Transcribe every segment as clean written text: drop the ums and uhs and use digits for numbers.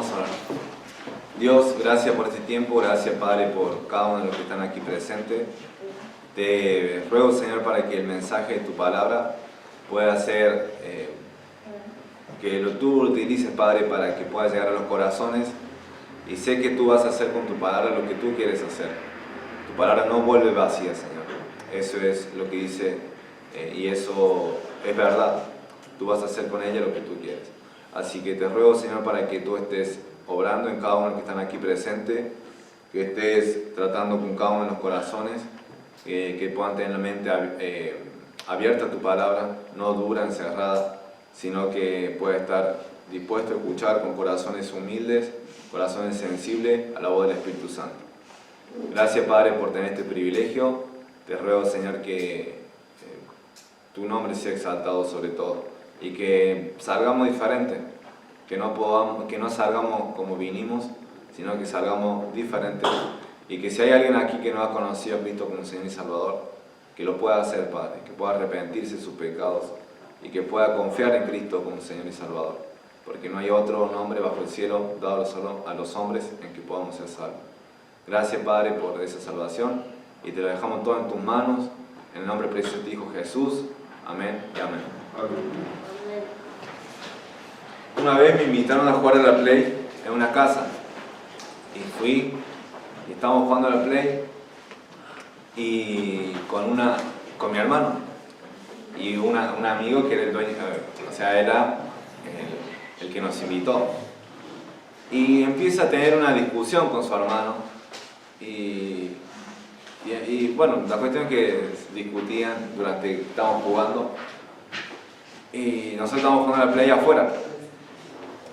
Vamos a orar. Dios, gracias por este tiempo, gracias Padre por cada uno de los que están aquí presentes. Te ruego, Señor, para que el mensaje de tu palabra pueda ser, que tú lo utilices, Padre, para que pueda llegar a los corazones. Y sé que tú vas a hacer con tu palabra lo que tú quieres hacer. Tu palabra no vuelve vacía, Señor. Eso es lo que dice, y eso es verdad. Tú vas a hacer con ella lo que tú quieres. Así que te ruego, Señor, para que tú estés obrando en cada uno de los que están aquí presentes, que estés tratando con cada uno de los corazones, que puedan tener la mente abierta a tu palabra, no dura, encerrada, sino que pueda estar dispuesto a escuchar con corazones humildes, corazones sensibles a la voz del Espíritu Santo. Gracias, Padre, por tener este privilegio. Te ruego, Señor, que tu nombre sea exaltado sobre todo y que salgamos diferentes, que no salgamos como vinimos, sino que salgamos diferentes, y que si hay alguien aquí que no ha conocido a Cristo como Señor y Salvador, que lo pueda hacer, Padre, que pueda arrepentirse de sus pecados y que pueda confiar en Cristo como Señor y Salvador, porque no hay otro nombre bajo el cielo dado solo a los hombres en que podamos ser salvos. Gracias, Padre, por esa salvación, y te lo dejamos todo en tus manos, en el nombre precioso de tu Hijo Jesús. Amén y amén. Una vez me invitaron a jugar a la Play en una casa, y fui, y estábamos jugando a la Play, y con mi hermano, y un amigo que era el dueño, o sea, era el que nos invitó. Y empieza a tener una discusión con su hermano, y bueno, la cuestión es que discutían durante que estábamos jugando, y nosotros estábamos jugando a la Play afuera,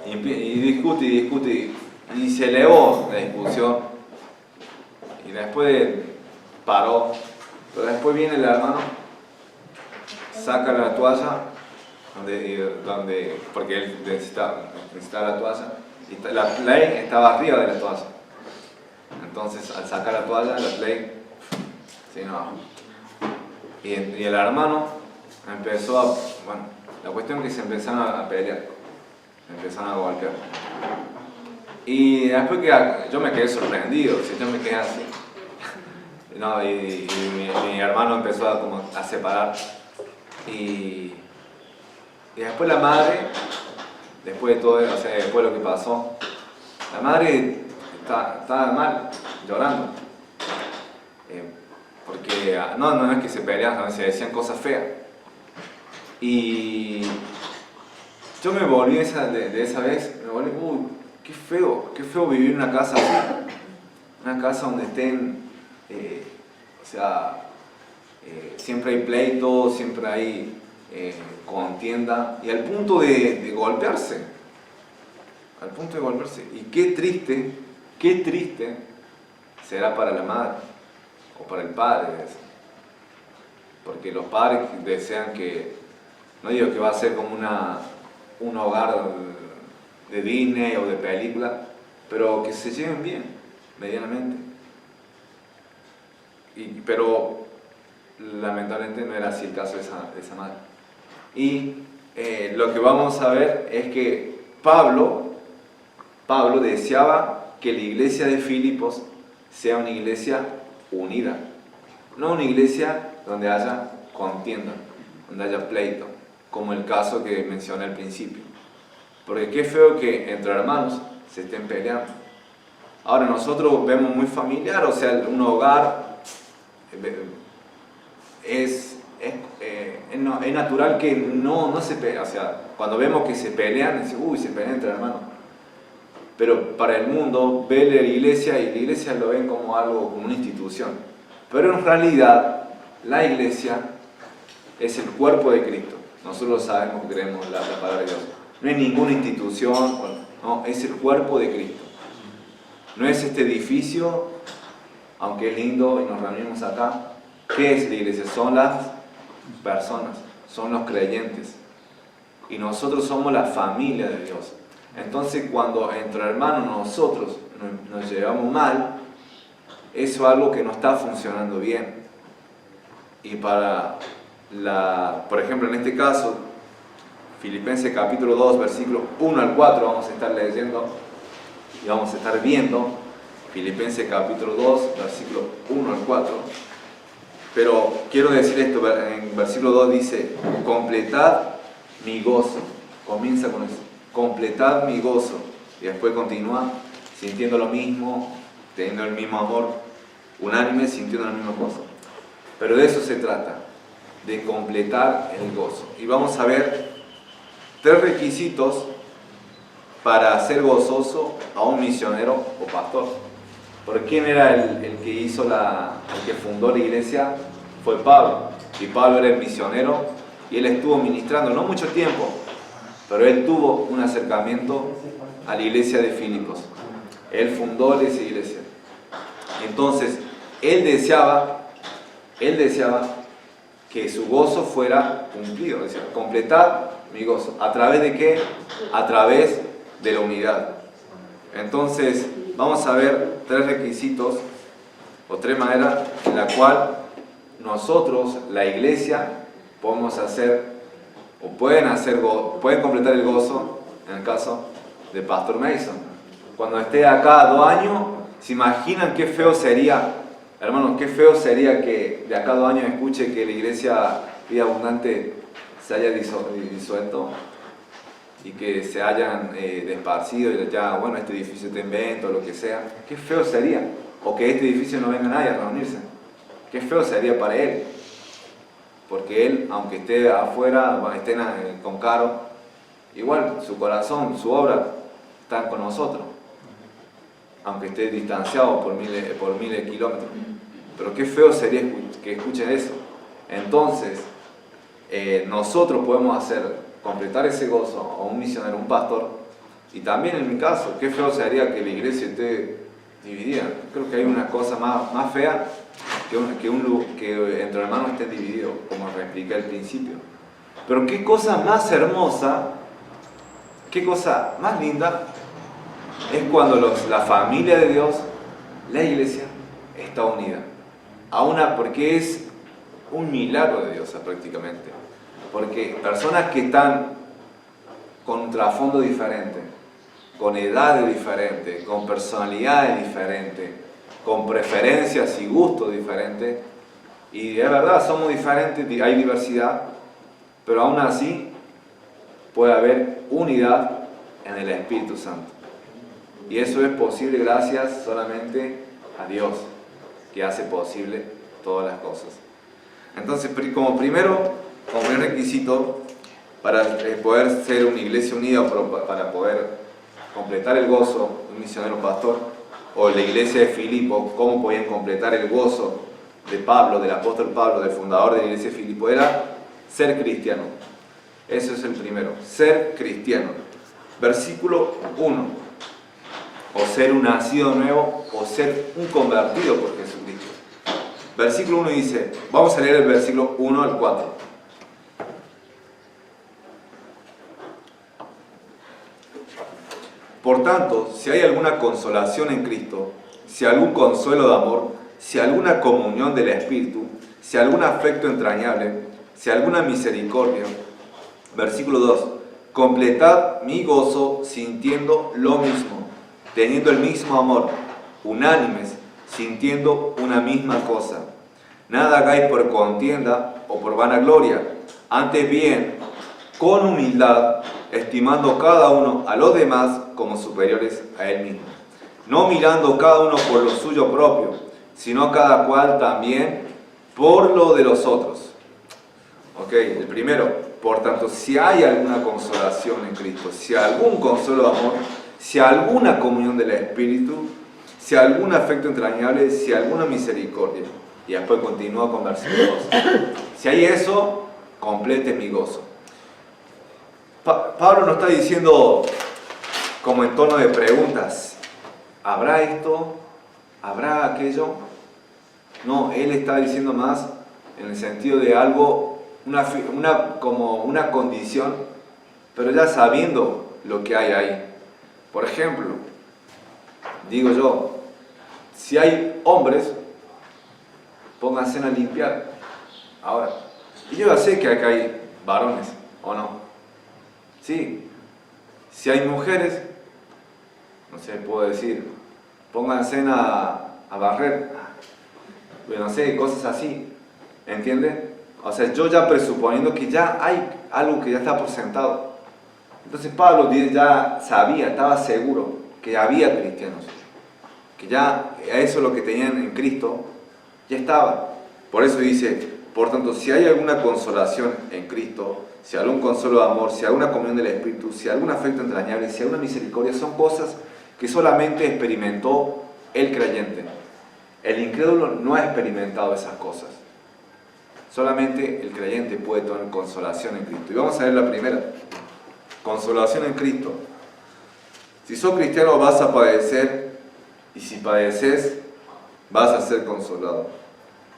y discute, y se elevó la discusión, y después paró, pero después viene el hermano, saca la toalla, porque él necesitaba la toalla, y la Play estaba arriba de la toalla. Entonces, al sacar la toalla, la Play se vino abajo. Y el hermano empezó a... Bueno, la cuestión es que se empezaron a pelear, se empezaron a golpear. Y después que yo me quedé sorprendido, si yo me quedé así. No, y mi hermano empezó a separar. Y después la madre, después de todo, o sea, después de lo que pasó, la madre estaba mal, llorando. Porque no es que se peleaban, se decían cosas feas. Y yo me volví de esa vez, uy, qué feo vivir en una casa así. Una casa donde estén, siempre hay pleito, siempre hay contienda, y al punto de golpearse. Al punto de golpearse. Y qué triste será para la madre o para el padre. Porque los padres desean que, no digo que va a ser como un hogar de Disney o de película, pero que se lleven bien, medianamente. Pero lamentablemente no era así el caso de esa madre. Y lo que vamos a ver es que Pablo deseaba que la iglesia de Filipos sea una iglesia unida, no una iglesia donde haya contienda, donde haya pleito, como el caso que mencioné al principio. Porque qué feo que entre hermanos se estén peleando. Ahora nosotros vemos muy familiar, o sea, un hogar es natural que no se peleen. O sea, cuando vemos que se pelean, decimos, uy, se pelean entre hermanos. Pero para el mundo, ve la iglesia, y la iglesia lo ven como algo, como una institución. Pero en realidad, la iglesia es el cuerpo de Cristo. Nosotros sabemos, creemos la palabra de Dios. No es ninguna institución, no, es el cuerpo de Cristo. No es este edificio, aunque es lindo y nos reunimos acá. ¿Qué es la iglesia? Son las personas, son los creyentes. Y nosotros somos la familia de Dios. Entonces, cuando entre hermanos nosotros nos llevamos mal, eso es algo que no está funcionando bien. Y por ejemplo, en este caso, Filipenses capítulo 2, versículos 1 al 4, vamos a estar leyendo. y vamos a estar viendo Filipenses capítulo 2, versículos 1 al 4. Pero quiero decir esto, en versículo 2 dice, completad mi gozo. Comienza con eso, completad mi gozo. Y después continúa sintiendo lo mismo, teniendo el mismo amor, unánime, sintiendo la misma cosa. Pero de eso se trata, de completar el gozo. Y vamos a ver 3 requisitos para hacer gozoso a un misionero o pastor. ¿Por quién era el que hizo el que fundó la iglesia? Fue Pablo. Y Pablo era el misionero y él estuvo ministrando, no mucho tiempo, pero él tuvo un acercamiento a la iglesia de Filipos. Él fundó esa iglesia. Entonces, él deseaba que su gozo fuera cumplido, es decir, completar mi gozo. ¿A través de qué? A través de la unidad. Entonces, vamos a ver 3 requisitos o 3 maneras en la cual nosotros, la iglesia, podemos hacer o pueden completar el gozo en el caso de Pastor Mason. Cuando esté acá 2 años, ¿se imaginan qué feo sería, hermanos, qué feo sería que de acá a 2 años escuche que la iglesia Vida Abundante se haya disuelto y que se hayan desparcido y ya, bueno, este edificio está en venta o lo que sea? Qué feo sería. O que este edificio no venga nadie a reunirse. Qué feo sería para él. Porque él, aunque esté afuera, estén con Caro, igual su corazón, su obra, están con nosotros. Aunque esté distanciado por miles de kilómetros. Pero qué feo sería que escuchen eso. Entonces, nosotros podemos completar ese gozo a un misionero, un pastor. Y también en mi caso, qué feo sería que la iglesia esté dividida. Creo que hay una cosa más fea que entre hermanos estén divididos, como les expliqué al principio. Pero qué cosa más hermosa, qué cosa más linda es cuando la familia de Dios, la iglesia, está unida. Porque es un milagro de Dios prácticamente. Porque personas que están con un trasfondo diferente, con edades diferentes, con personalidades diferentes, con preferencias y gustos diferentes, y es verdad, somos diferentes, hay diversidad, pero aún así puede haber unidad en el Espíritu Santo. Y eso es posible gracias solamente a Dios, que hace posible todas las cosas. Entonces, como primer requisito para poder ser una iglesia unida, para poder completar el gozo de un misionero pastor, o la iglesia de Filipos, cómo podían completar el gozo de Pablo, del apóstol Pablo, del fundador de la iglesia de Filipos, era ser cristiano. Eso es el primero, ser cristiano. Versículo 1, o ser un nacido nuevo, o ser un convertido por Jesucristo. Versículo 1 dice, vamos a leer el versículo 1 al 4. Por tanto, si hay alguna consolación en Cristo, si algún consuelo de amor, si alguna comunión del Espíritu, si algún afecto entrañable, si alguna misericordia. Versículo 2. Completad mi gozo sintiendo lo mismo, teniendo el mismo amor, unánimes, sintiendo una misma cosa. Nada hagáis por contienda o por vanagloria, antes bien, con humildad, estimando cada uno a los demás como superiores a él mismo, no mirando cada uno por lo suyo propio, sino cada cual también por lo de los otros. Ok, el primero, por tanto, si hay alguna consolación en Cristo, si algún consuelo de amor, si alguna comunión del Espíritu, si algún afecto entrañable, si alguna misericordia. Y después continúa con versículo 2. Si hay eso, complete mi gozo. Pablo no está diciendo como en tono de preguntas, ¿habrá esto? ¿Habrá aquello? No, él está diciendo más en el sentido de algo, como una condición, pero ya sabiendo lo que hay ahí. Por ejemplo, digo yo, si hay hombres, pónganse a limpiar. Ahora, y yo ya sé que acá hay varones, ¿o no? Sí. Si hay mujeres, no sé, puedo decir, pónganse a barrer, no sé, cosas así, ¿entiende? O sea, yo ya presuponiendo que ya hay algo que ya está por sentado. Entonces Pablo ya sabía, estaba seguro que había cristianos, que ya eso lo que tenían en Cristo ya estaba. Por eso dice, por tanto, si hay alguna consolación en Cristo, si hay algún consuelo de amor, si hay alguna comunión del Espíritu, si hay algún afecto entrañable, si hay alguna misericordia, son cosas que solamente experimentó el creyente. El incrédulo no ha experimentado esas cosas. Solamente el creyente puede tener consolación en Cristo. Y vamos a ver la primera. Consolación en Cristo. Si sos cristiano vas a padecer, y si padeces vas a ser consolado.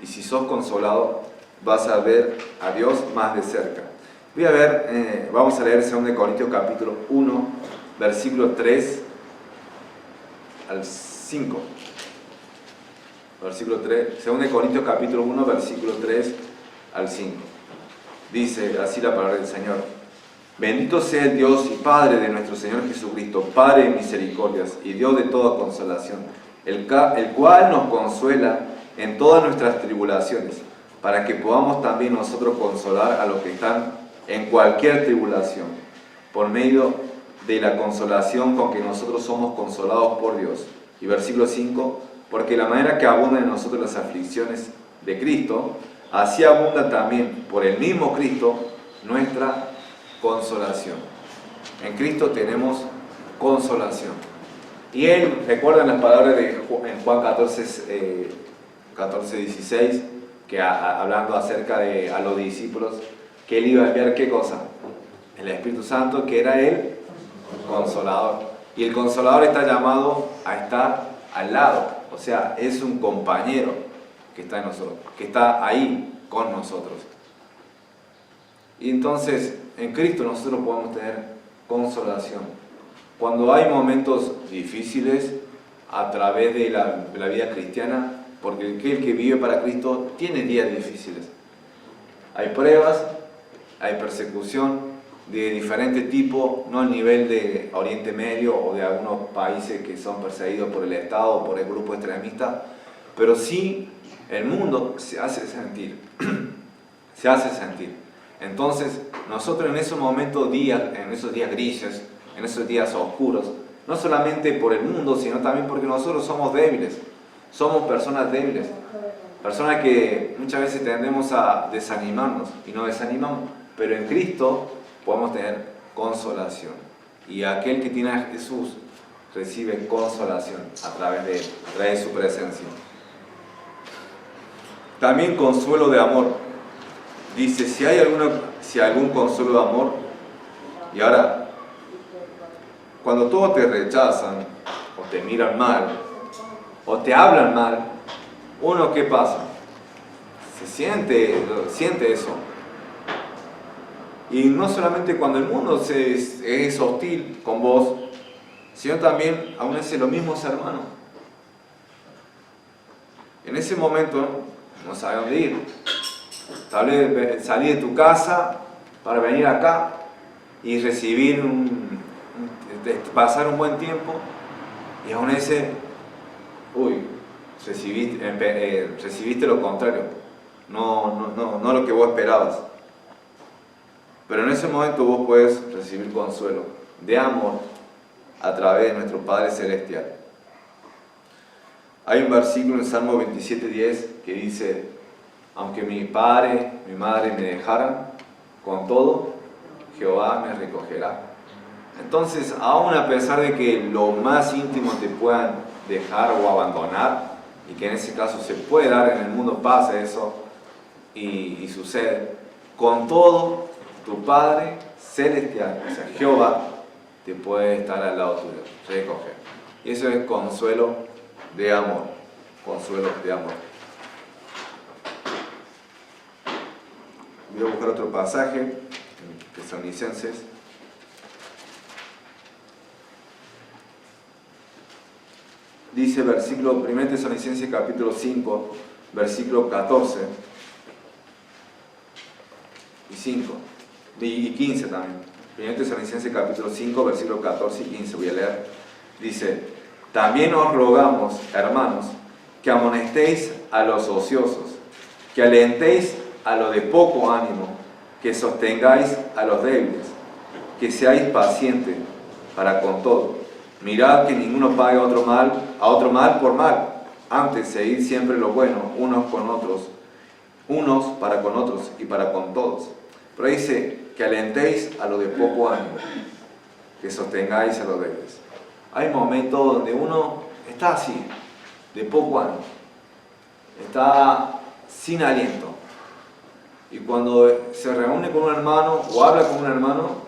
Y si sos consolado vas a ver a Dios más de cerca. Vamos a leer 2 Corintios capítulo 1, versículo 3 al 5. Versículo 3, 2 Corintios capítulo 1, versículo 3 al 5. Dice así la palabra del Señor. Bendito sea el Dios y Padre de nuestro Señor Jesucristo, Padre de misericordias y Dios de toda consolación, el cual nos consuela en todas nuestras tribulaciones, para que podamos también nosotros consolar a los que están en cualquier tribulación, por medio de la consolación con que nosotros somos consolados por Dios. Y versículo 5, porque la manera que abundan en nosotros las aflicciones de Cristo, así abunda también por el mismo Cristo nuestra consolación. En Cristo tenemos consolación. Y Él, recuerdan las palabras en Juan 14, 16, que hablando acerca de a los discípulos, que Él iba a enviar ¿qué cosa? El Espíritu Santo, que era el Consolador. Y el Consolador está llamado a estar al lado, o sea, es un compañero que está en nosotros, que está ahí con nosotros. Y entonces, en Cristo nosotros podemos tener consolación. Cuando hay momentos difíciles a través de la vida cristiana, porque aquel que vive para Cristo tiene días difíciles. Hay pruebas, hay persecución de diferente tipo, no al nivel de Oriente Medio o de algunos países que son perseguidos por el Estado o por el grupo extremista, pero sí el mundo se hace sentir. Se hace sentir. Entonces, nosotros en esos momentos, en esos días grises, en esos días oscuros, no solamente por el mundo, sino también porque nosotros somos débiles, somos personas débiles, personas que muchas veces tendemos a desanimarnos y nos desanimamos, pero en Cristo podemos tener consolación. Y aquel que tiene a Jesús recibe consolación a través de Él, a través de su presencia. También consuelo de amor. Dice, si hay algún consuelo de amor, y ahora, cuando todos te rechazan, o te miran mal, o te hablan mal, uno, ¿qué pasa? Siente eso. Y no solamente cuando el mundo es hostil con vos, sino también aún es los mismos hermanos. En ese momento no sabes dónde ir. Tal vez salir de tu casa para venir acá y pasar un buen tiempo, y aún recibiste lo contrario, no lo que vos esperabas. Pero en ese momento vos puedes recibir consuelo de amor a través de nuestro Padre Celestial. Hay un versículo en Salmo 27:10 que dice: aunque mi padre, mi madre me dejaran, con todo, Jehová me recogerá. Entonces, aún a pesar de que lo más íntimo te puedan dejar o abandonar, y que en ese caso se puede dar, en el mundo pasa eso, y sucede, con todo, tu Padre Celestial, o sea, Jehová, te puede estar al lado tuyo, recoger. Y eso es consuelo de amor, consuelo de amor. Voy a buscar otro pasaje, en Tesalonicenses. Dice versículo 1 Tesalonicenses capítulo 5, versículo 14 y 5, y 15 también. 1 Tesalonicenses capítulo 5, versículo 14 y 15, voy a leer. Dice, también os rogamos, hermanos, que amonestéis a los ociosos, que alentéis a los de poco ánimo, que sostengáis a los débiles, que seáis pacientes para con todo. Mirad que ninguno pague a otro mal por mal, antes seguid siempre lo bueno, unos para con otros y para con todos. Pero dice que alentéis a los de poco ánimo, que sostengáis a los débiles. Hay momentos donde uno está así, de poco ánimo, está sin aliento. Y cuando se reúne con un hermano o habla con un hermano,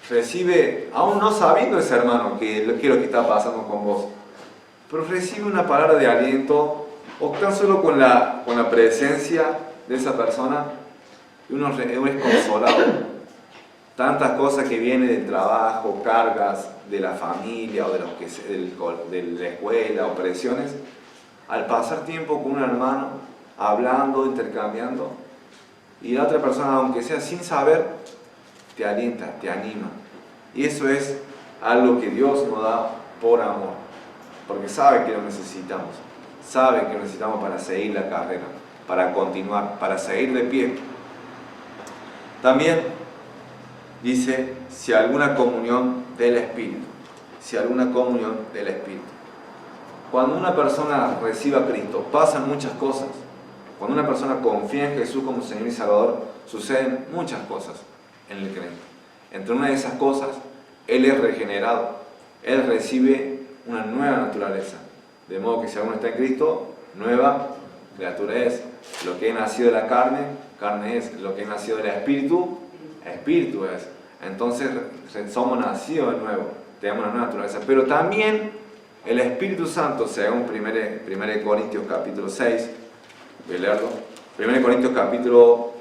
recibe, aún no sabiendo ese hermano qué es lo que está pasando con vos, pero recibe una palabra de aliento, o tan solo con la presencia de esa persona, y uno es consolado. Tantas cosas que vienen del trabajo, cargas de la familia o de la escuela, o presiones, al pasar tiempo con un hermano, hablando, intercambiando, y la otra persona, aunque sea sin saber, te alienta, te anima. Y eso es algo que Dios nos da por amor, porque sabe que lo necesitamos, sabe que lo necesitamos para seguir la carrera, para continuar, para seguir de pie. También dice, si alguna comunión del Espíritu, si alguna comunión del Espíritu. Cuando una persona recibe a Cristo, pasan muchas cosas. Cuando una persona confía en Jesús como Señor y Salvador, suceden muchas cosas en el creyente. Entre una de esas cosas, Él es regenerado. Él recibe una nueva naturaleza. De modo que si alguno está en Cristo, nueva criatura es. Lo que es nacido de la carne, carne es. Lo que es nacido del Espíritu, Espíritu es. Entonces somos nacidos de nuevo. Tenemos una nueva naturaleza. Pero también el Espíritu Santo, según 1 Corintios capítulo 6, voy a leerlo. 1 Corintios capítulo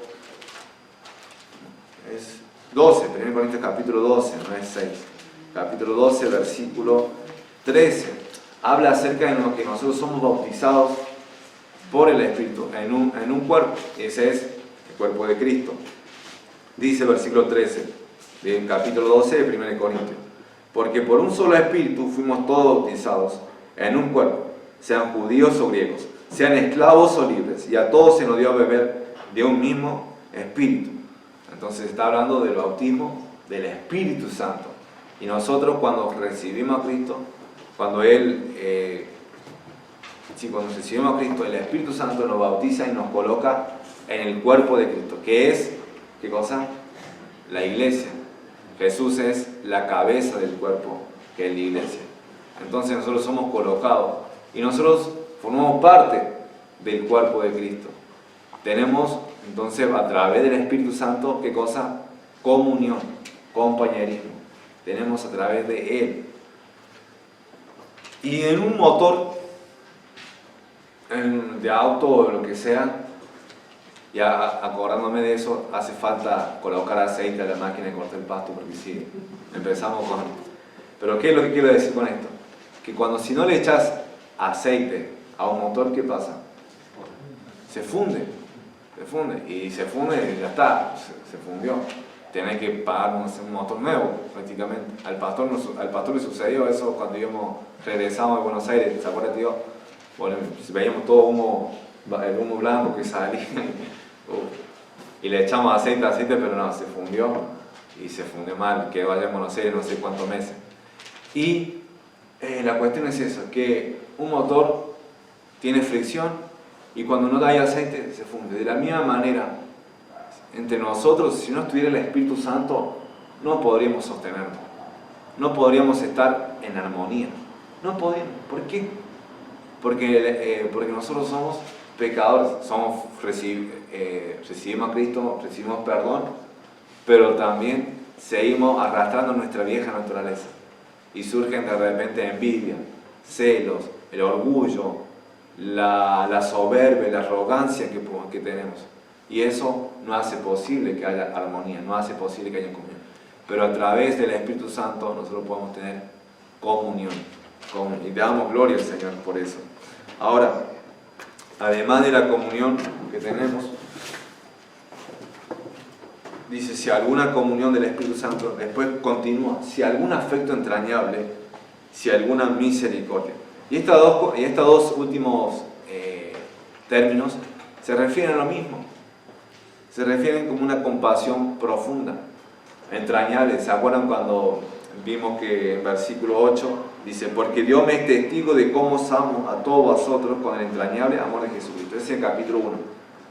12, 1 Corintios capítulo 12, no es 6. Capítulo 12, versículo 13. Habla acerca de lo que nosotros somos bautizados por el Espíritu en un cuerpo. Ese es el cuerpo de Cristo. Dice el versículo 13, del capítulo 12 de 1 Corintios. Porque por un solo Espíritu fuimos todos bautizados en un cuerpo, sean judíos o griegos, sean esclavos o libres, y a todos se nos dio a beber de un mismo Espíritu. Entonces está hablando del bautismo del Espíritu Santo. Y nosotros cuando recibimos a Cristo, cuando recibimos a Cristo, el Espíritu Santo nos bautiza y nos coloca en el cuerpo de Cristo, que es, ¿qué cosa? La iglesia. Jesús es la cabeza del cuerpo, que es la iglesia. Entonces nosotros somos colocados y nosotros formamos parte del cuerpo de Cristo. Tenemos entonces a través del Espíritu Santo, ¿qué cosa? Comunión, compañerismo. Tenemos a través de Él. Y en un motor de auto o lo que sea, ya acordándome de eso, hace falta colocar aceite a la máquina y cortar el pasto, porque si empezamos con... Pero ¿qué es lo que quiero decir con esto? Que si no le echas aceite a un motor, ¿qué pasa? Se funde, y se funde y ya está, se fundió. Tenés que pagar un motor nuevo, prácticamente. Al pastor le sucedió eso cuando regresamos de Buenos Aires, ¿se acuerda, tío? Bueno, veíamos todo el humo blanco que salía, y le echamos aceite, pero no, se fundió, y se fundió mal, quedó allá en Buenos Aires no sé cuántos meses. Y la cuestión es eso, que un motor tiene fricción, y cuando no hay aceite, se funde. De la misma manera, entre nosotros, si no estuviera el Espíritu Santo, no podríamos sostenernos, no podríamos estar en armonía, no podríamos. ¿Por qué? Porque nosotros somos pecadores, recibimos a Cristo, recibimos perdón, pero también seguimos arrastrando nuestra vieja naturaleza, y surgen de repente envidia, celos, el orgullo, la soberbia, la arrogancia que tenemos. Y eso no hace posible que haya armonía, no hace posible que haya comunión. Pero a través del Espíritu Santo nosotros podemos tener comunión. Y le damos gloria al Señor por eso. Ahora, además de la comunión que tenemos, dice, si alguna comunión del Espíritu Santo, después continúa, si algún afecto entrañable, si alguna misericordia. Y estos dos últimos términos se refieren a lo mismo. Se refieren como una compasión profunda, entrañable. ¿Se acuerdan cuando vimos que en versículo 8 dice: porque Dios me es testigo de cómo os amo a todos vosotros con el entrañable amor de Jesucristo? Ese es el capítulo 1,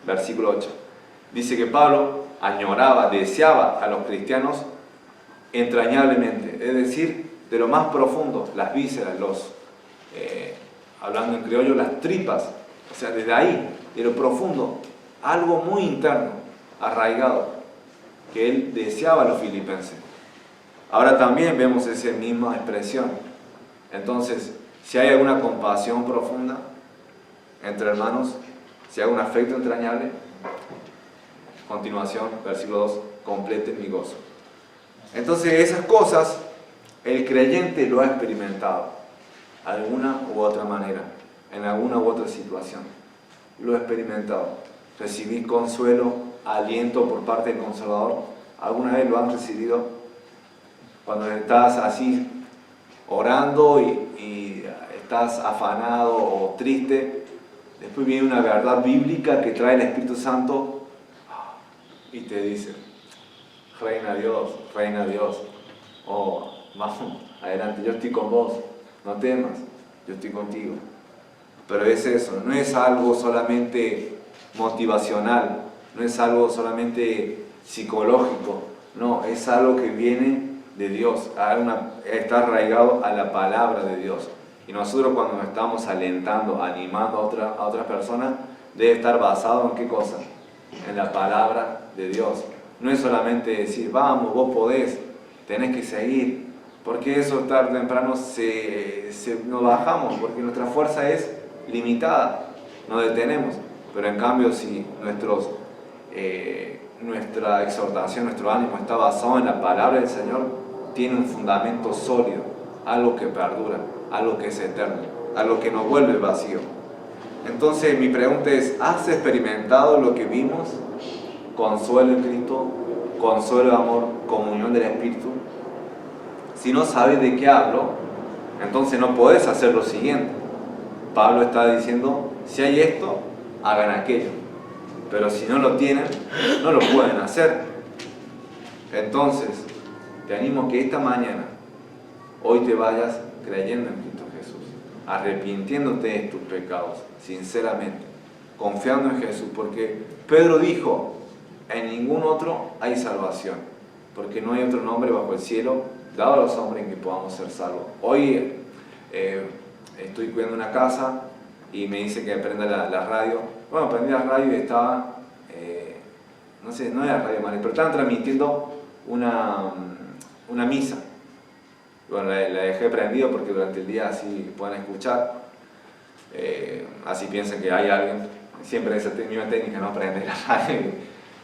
versículo 8. Dice que Pablo añoraba, deseaba a los cristianos entrañablemente, es decir, de lo más profundo, las vísceras, hablando en criollo, las tripas, o sea, desde ahí, de lo profundo, algo muy interno, arraigado, que él deseaba a los filipenses. Ahora también vemos esa misma expresión. Entonces, si hay alguna compasión profunda entre hermanos, si hay un afecto entrañable, continuación, versículo 2, completen mi gozo. Entonces, esas cosas el creyente lo ha experimentado, de alguna u otra manera, en alguna u otra situación. Lo ha experimentado. Recibir consuelo, aliento por parte del Consolador. ¿Alguna vez lo han recibido? Cuando estás así orando y estás afanado o triste, después viene una verdad bíblica que trae el Espíritu Santo y te dice: reina Dios, oh, vamos, adelante, yo estoy con vos, no temas, yo estoy contigo. Pero es eso, no es algo solamente motivacional, no es algo solamente psicológico, no, es algo que viene de Dios, está arraigado a la palabra de Dios. Y nosotros cuando nos estamos alentando, animando a otras personas, debe estar basado en ¿qué cosa? En la palabra de Dios. No es solamente decir: vamos, vos podés, tenés que seguir, porque eso tarde o temprano nos bajamos, porque nuestra fuerza es limitada, nos detenemos. Pero en cambio, si nuestra exhortación, nuestro ánimo está basado en la palabra del Señor, tiene un fundamento sólido, algo que perdura, algo que es eterno, algo que no vuelve vacío. Entonces mi pregunta es: ¿has experimentado lo que vimos? Consuelo en Cristo, consuelo de amor, comunión del Espíritu. Si no sabes de qué hablo, entonces no podés hacer lo siguiente. Pablo está diciendo: si hay esto, hagan aquello. Pero si no lo tienen, no lo pueden hacer. Entonces, te animo que esta mañana, hoy te vayas creyendo en Cristo Jesús, arrepintiéndote de tus pecados, sinceramente, confiando en Jesús, porque Pedro dijo: en ningún otro hay salvación, porque no hay otro nombre bajo el cielo dado a los hombres en que podamos ser salvos. Hoy estoy cuidando una casa y me dice que prenda la radio. Bueno, prendí la radio y estaba, no sé, no era Radio María, pero estaban transmitiendo una misa. Bueno, la dejé prendido porque durante el día así pueden escuchar, así piensan que hay alguien. Siempre esa misma técnica, no prender la radio.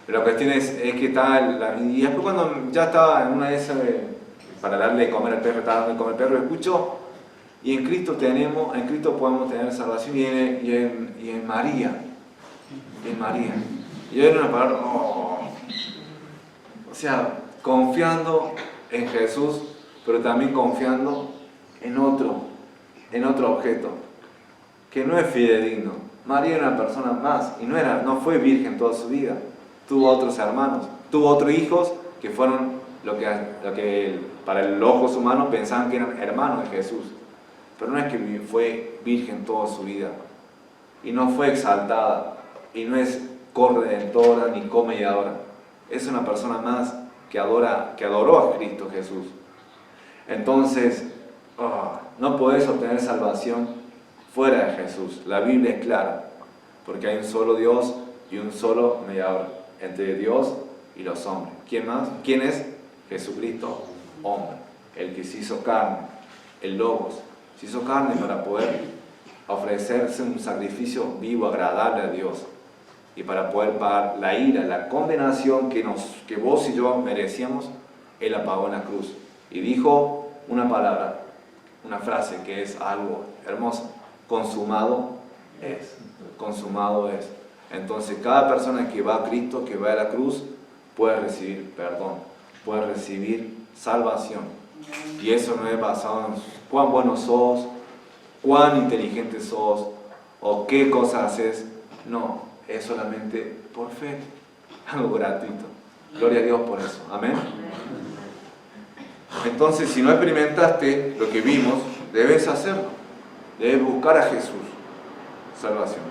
Pero la cuestión es que estaba, y después cuando ya estaba en una de esas, para darle de comer al perro, estaba dando de comer al perro, escucho: y en Cristo podemos tener salvación, y en María, y era una palabra, o sea, confiando en Jesús, pero también confiando en otro objeto, que no es fidedigno. María era una persona más, y no fue virgen toda su vida. Tuvo otros hermanos, tuvo otros hijos que fueron lo que para los ojos humanos pensaban que eran hermanos de Jesús. Pero no es que fue virgen toda su vida, y no fue exaltada, y no es corredentora ni comediadora. Es una persona más que adoró a Cristo Jesús. Entonces, no podés obtener salvación fuera de Jesús. La Biblia es clara, porque hay un solo Dios y un solo mediador entre Dios y los hombres. ¿Quién más? ¿Quién es? Jesucristo, hombre, el que se hizo carne, el Logos. Se hizo carne para poder ofrecerse un sacrificio vivo, agradable a Dios, y para poder pagar la ira, la condenación que vos y yo merecíamos. Él la pagó en la cruz y dijo una palabra, una frase que es algo hermoso: consumado es, consumado es. Entonces cada persona que va a Cristo, que va a la cruz, puede recibir perdón, puede recibir salvación, Y eso no es basado en cuán bueno sos, cuán inteligente sos o qué cosas haces. No, es solamente por fe, algo gratuito. Gloria a Dios por eso. Amén. Entonces, si no experimentaste lo que vimos, debes hacerlo. Debes buscar a Jesús. Salvación.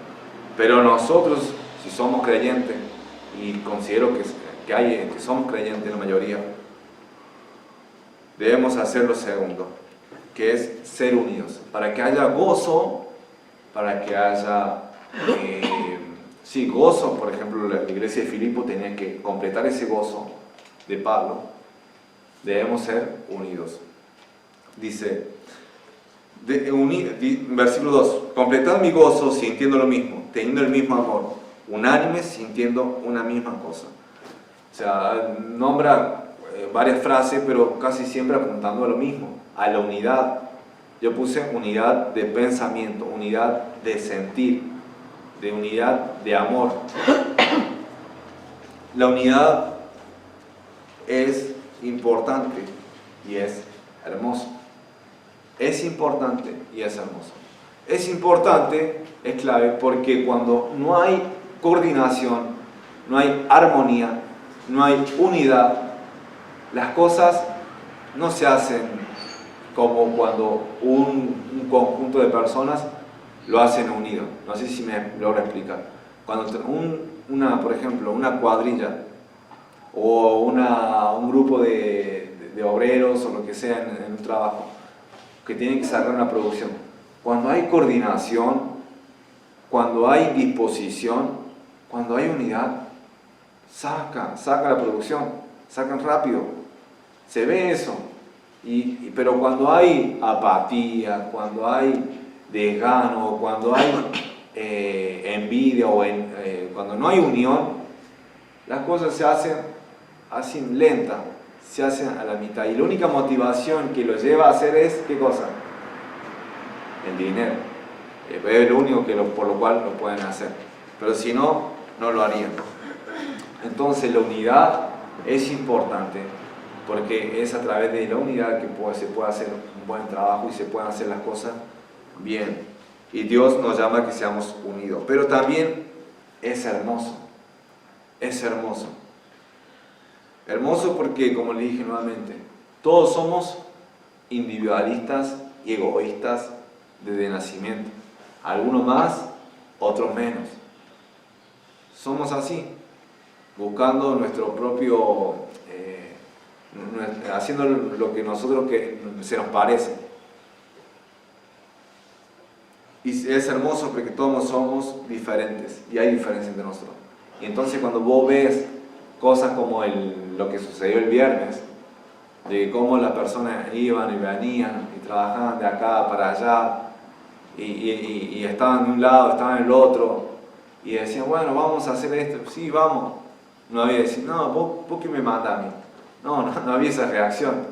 Pero nosotros, si somos creyentes, y considero que somos creyentes la mayoría, debemos hacer lo segundo, que es ser unidos, para que haya gozo, para que haya gozo. Por ejemplo, la iglesia de Filipo tenía que completar ese gozo de Pablo. Debemos ser unidos. Dice, versículo 2, completad mi gozo sintiendo lo mismo, teniendo el mismo amor, unánimes sintiendo una misma cosa. O sea, nombra varias frases, pero casi siempre apuntando a lo mismo, a la unidad. Yo puse unidad de pensamiento, unidad de sentir, de unidad de amor. La unidad es importante y es hermoso. Es importante y es hermoso. Es importante, es clave, porque cuando no hay coordinación, no hay armonía, no hay unidad, las cosas no se hacen como cuando un conjunto de personas lo hacen unido. No sé si me logro explicar. Cuando por ejemplo, una cuadrilla o un grupo de obreros o lo que sea en un trabajo que tienen que sacar una producción, cuando hay coordinación, cuando hay disposición, cuando hay unidad, saca la producción, sacan rápido, se ve eso. Pero cuando hay apatía, cuando hay desgano, cuando hay envidia cuando no hay unión, las cosas se hacen así lentas, se hacen a la mitad. Y la única motivación que lo lleva a hacer es, ¿qué cosa? El dinero. Es lo único por lo cual lo pueden hacer. Pero si no, no lo harían. Entonces la unidad es importante, porque es a través de la unidad que se puede hacer un buen trabajo y se pueden hacer las cosas bien. Y Dios nos llama a que seamos unidos. Pero también es hermoso. Es hermoso. Hermoso porque, como le dije nuevamente, todos somos individualistas y egoístas desde nacimiento. Algunos más, otros menos. Somos así, buscando nuestro propio, haciendo lo que nosotros se nos parece. Y es hermoso porque todos somos diferentes y hay diferencias entre nosotros. Y entonces cuando vos ves cosas como lo que sucedió el viernes, de cómo las personas iban y venían y trabajaban de acá para allá y estaban de un lado, estaban en el otro y decían, bueno, vamos a hacer esto, sí, vamos. No había decir, no, ¿vos qué me mandas a mí? No había esa reacción,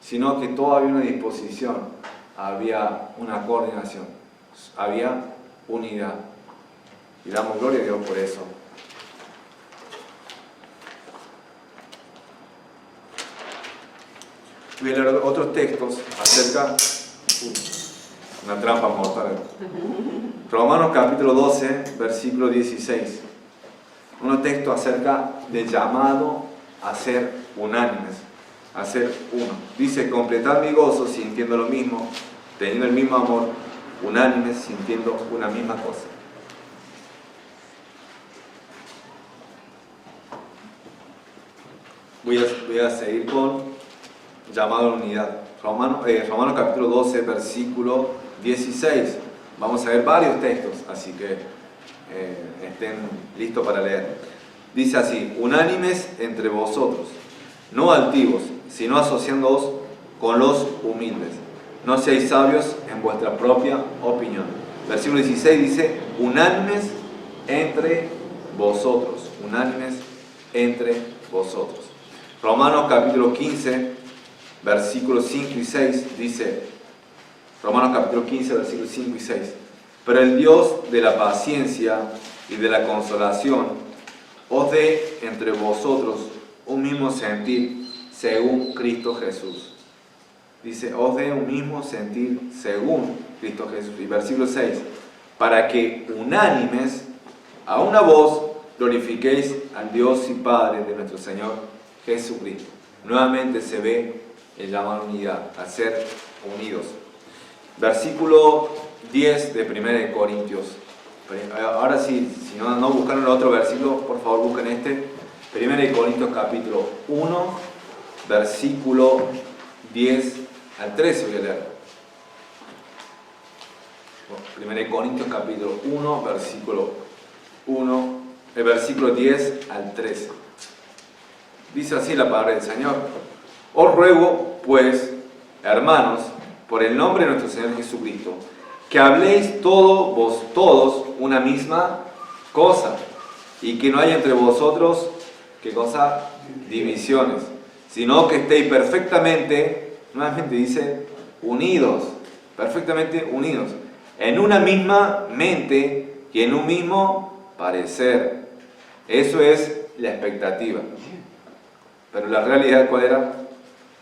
sino que todo había una disposición, había una coordinación, había unidad. Y damos gloria a Dios por eso. Voy a leer otros textos acerca, una trampa mortal. Romanos capítulo 12, versículo 16. Un texto acerca del llamado a ser unánimes, a ser uno. Dice, completad mi gozo sintiendo lo mismo, teniendo el mismo amor, unánimes, sintiendo una misma cosa. Voy a seguir con llamado a la unidad. Romanos capítulo 12, versículo 16. Vamos a ver varios textos, así que estén listos para leer. Dice así, unánimes entre vosotros, no altivos, sino asociándoos con los humildes. No seáis sabios en vuestra propia opinión. Versículo 16 dice, unánimes entre vosotros. Unánimes entre vosotros. Romanos capítulo 15, versículos 5 y 6 dice, Romanos capítulo 15, versículos 5 y 6, pero el Dios de la paciencia y de la consolación os dé entre vosotros un mismo sentir según Cristo Jesús. dice, os dé un mismo sentir según Cristo Jesús. Y versículo 6, para que unánimes a una voz glorifiquéis al Dios y Padre de nuestro Señor Jesucristo. Nuevamente se ve el llamado a unidad, a ser unidos. Versículo 10 de 1 Corintios. Ahora sí, si no buscaron el otro versículo, por favor busquen este. 1 Corintios capítulo 1, versículo 10 al 13 voy a leer. 1 Corintios capítulo 1, versículo 10 al 13. Dice así la palabra del Señor. Os ruego, pues, hermanos, por el nombre de nuestro Señor Jesucristo, que habléis todos una misma cosa, y que no haya entre vosotros, ¿qué cosa? Divisiones, sino que estéis perfectamente, nuevamente dice, unidos, perfectamente unidos, en una misma mente y en un mismo parecer. Eso es la expectativa. Pero la realidad, ¿cuál era?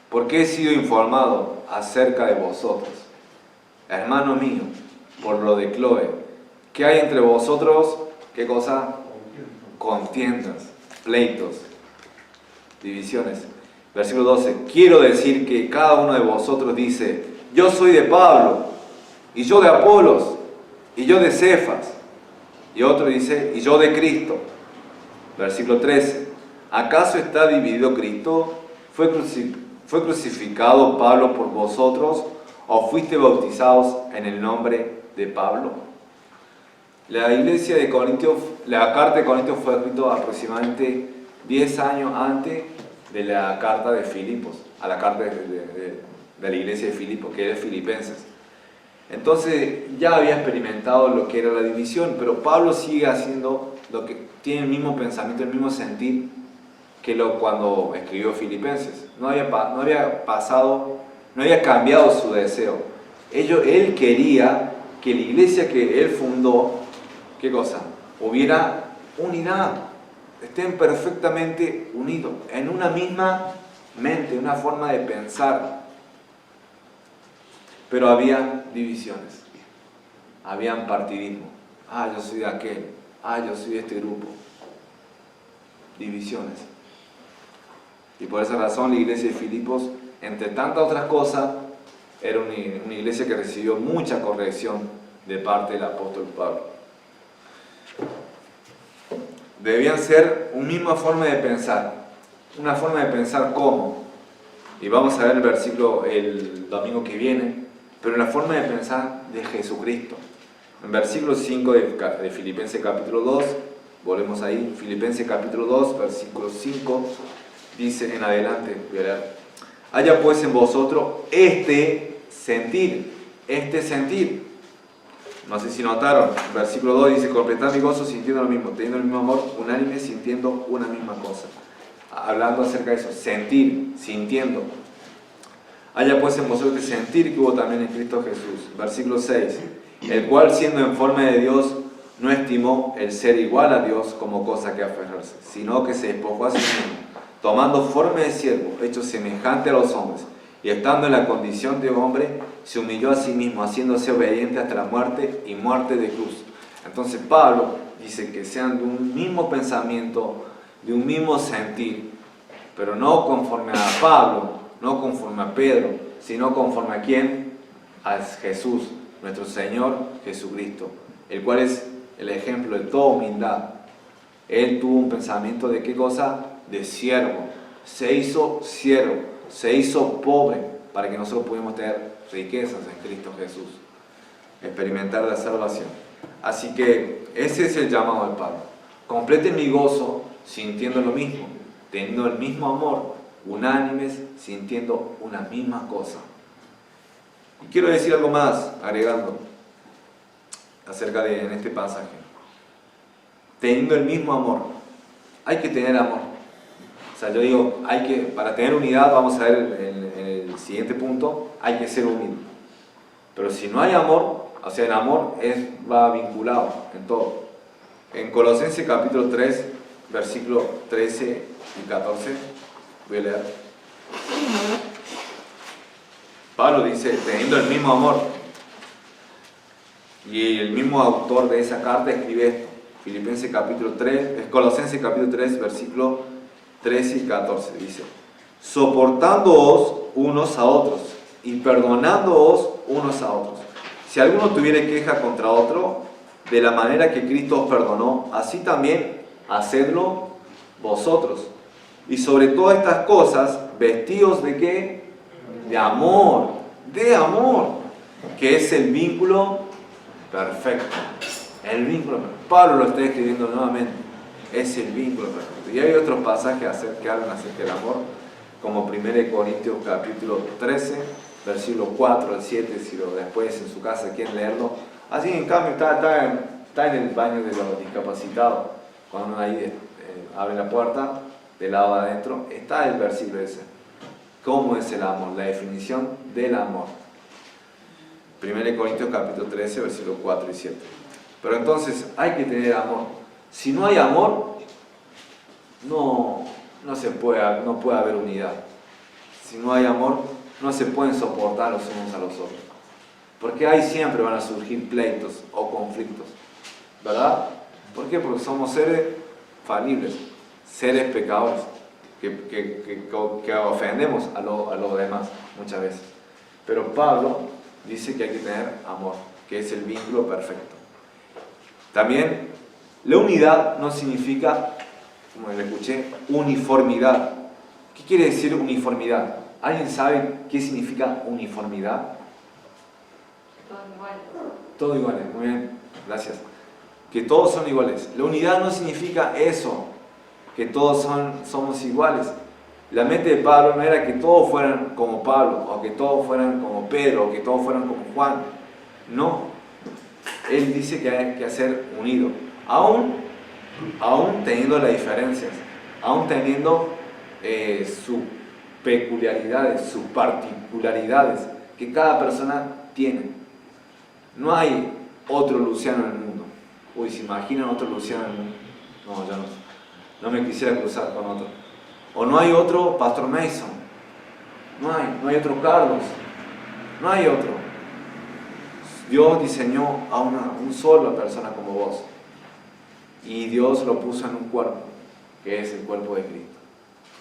Porque he sido informado acerca de vosotros, hermano mío, por lo de Cloé, que hay entre vosotros, ¿qué cosa? Contiendas, pleitos, divisiones. Versículo 12, quiero decir que cada uno de vosotros dice, yo soy de Pablo, y yo de Apolos, y yo de Cefas, y otro dice, y yo de Cristo. Versículo 13, ¿acaso está dividido Cristo? ¿Fue crucificado Pablo por vosotros, o fuiste bautizados en el nombre de Pablo? La iglesia de Corintios, la carta de Corintios fue escrita aproximadamente 10 años antes de la carta de Filipos, a la carta de la iglesia de Filipos, que era Filipenses. Entonces ya había experimentado lo que era la división, pero Pablo sigue haciendo lo que tiene el mismo pensamiento, el mismo sentir que cuando escribió Filipenses. No había cambiado su deseo. Él quería que la iglesia que él fundó, ¿qué cosa? Hubiera unidad, estén perfectamente unidos, en una misma mente, una forma de pensar. Pero había divisiones, habían partidismo. Yo soy de aquel, yo soy de este grupo. Divisiones. Y por esa razón la iglesia de Filipos, entre tantas otras cosas, era una iglesia que recibió mucha corrección de parte del apóstol Pablo. Debían ser una misma forma de pensar. Una forma de pensar ¿cómo? Y vamos a ver el versículo el domingo que viene, pero la forma de pensar de Jesucristo. En versículo 5 de Filipenses capítulo 2, volvemos ahí, Filipenses capítulo 2, versículo 5, dice en adelante, voy a leer, haya pues en vosotros este sentir. No sé si notaron, versículo 2 dice, completad mi gozo sintiendo lo mismo, teniendo el mismo amor, unánime, sintiendo una misma cosa. Hablando acerca de eso, sentir, sintiendo. Haya pues en vosotros este sentir que hubo también en Cristo Jesús. Versículo 6, el cual siendo en forma de Dios, no estimó el ser igual a Dios como cosa que aferrarse, sino que se despojó a sí mismo, tomando forma de siervo, hecho semejante a los hombres, y estando en la condición de hombre, se humilló a sí mismo, haciéndose obediente hasta la muerte y muerte de cruz. Entonces Pablo dice que sean de un mismo pensamiento, de un mismo sentir, pero no conforme a Pablo, no conforme a Pedro, sino conforme a quién, a Jesús, nuestro Señor Jesucristo, el cual es el ejemplo de toda humildad. Él tuvo un pensamiento de ¿qué cosa? De siervo. Se hizo siervo, se hizo pobre para que nosotros pudiéramos tener riquezas en Cristo Jesús, experimentar la salvación. Así que ese es el llamado del Pablo. Completen mi gozo sintiendo lo mismo, teniendo el mismo amor, unánimes, sintiendo una misma cosa. Y quiero decir algo más, agregando acerca de en este pasaje. Teniendo el mismo amor. Hay que tener amor. O sea, yo digo, para tener unidad, vamos a ver en el siguiente punto, hay que ser unido. Pero si no hay amor, o sea, el amor va vinculado en todo. En Colosenses capítulo 3, versículo 13 y 14, voy a leer. Pablo dice, teniendo el mismo amor. Y el mismo autor de esa carta escribe esto. Colosenses capítulo 3, versículos 13 y 14. Dice, soportándoos unos a otros y perdonándoos unos a otros. Si alguno tuviere queja contra otro, de la manera que Cristo os perdonó, así también hacedlo vosotros. Y sobre todas estas cosas, vestidos ¿de qué? De amor, que es el vínculo perfecto. El vínculo perfecto. Pablo lo está escribiendo nuevamente. Es el vínculo perfecto. Y hay otros pasajes que hablan acerca del amor, como 1 Corintios capítulo 13, versículo 4 al 7, si lo después en su casa quieren leerlo. Así en cambio está en el baño de los discapacitados. Cuando ahí abre la puerta, del lado de adentro, está el versículo ese. ¿Cómo es el amor? La definición del amor. 1 Corintios capítulo 13, versículos 4 y 7. Pero entonces hay que tener amor. Si no hay amor, no puede haber unidad. Si no hay amor, no se pueden soportar los unos a los otros. Porque ahí siempre van a surgir pleitos o conflictos. ¿Verdad? ¿Por qué? Porque somos seres falibles, seres pecadores, que ofendemos a los demás muchas veces. Pero Pablo dice que hay que tener amor, que es el vínculo perfecto. También, la unidad no significa, como le escuché, uniformidad. ¿Qué quiere decir uniformidad? ¿Alguien sabe qué significa uniformidad? Todos iguales. Todos iguales, muy bien, gracias. Que todos son iguales. La unidad no significa eso, que todos somos iguales. La mente de Pablo no era que todos fueran como Pablo, o que todos fueran como Pedro, o que todos fueran como Juan. No. Él dice que hay que ser unidos. Aún teniendo las diferencias, aún teniendo sus peculiaridades, sus particularidades, que cada persona tiene. No hay otro Luciano en el mundo. Uy, ¿se imaginan otro Luciano en el mundo? No, ya no me quisiera cruzar con otro. O no hay otro Pastor Mason. No hay otro Carlos. No hay otro. Dios diseñó a una sola persona como vos. Y Dios lo puso en un cuerpo, que es el cuerpo de Cristo.